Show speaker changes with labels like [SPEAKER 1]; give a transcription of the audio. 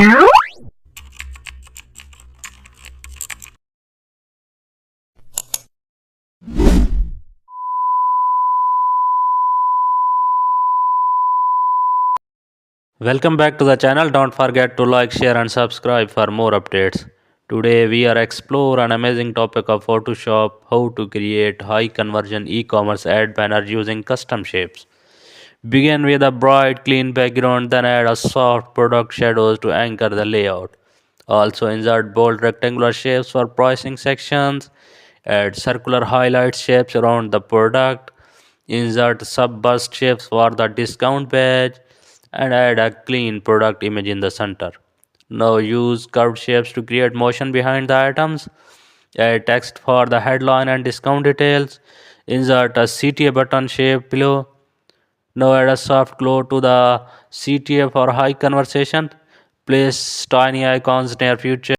[SPEAKER 1] Welcome back to the channel. Don't forget to like, share and subscribe for more updates. Today we are explore an amazing topic of Photoshop, how to create high conversion e-commerce ad banner using custom shapes. Begin with a bright clean background, then add a soft product shadows to anchor the layout. Also insert bold rectangular shapes for pricing sections. Add circular highlight shapes around the product. Insert sub-burst shapes for the discount page and add a clean product image in the center. Now use curved shapes to create motion behind the items. Add text for the headline and discount details. Insert a CTA button shape below. Now add a soft glow to the CTA for high conversation. Place tiny icons near future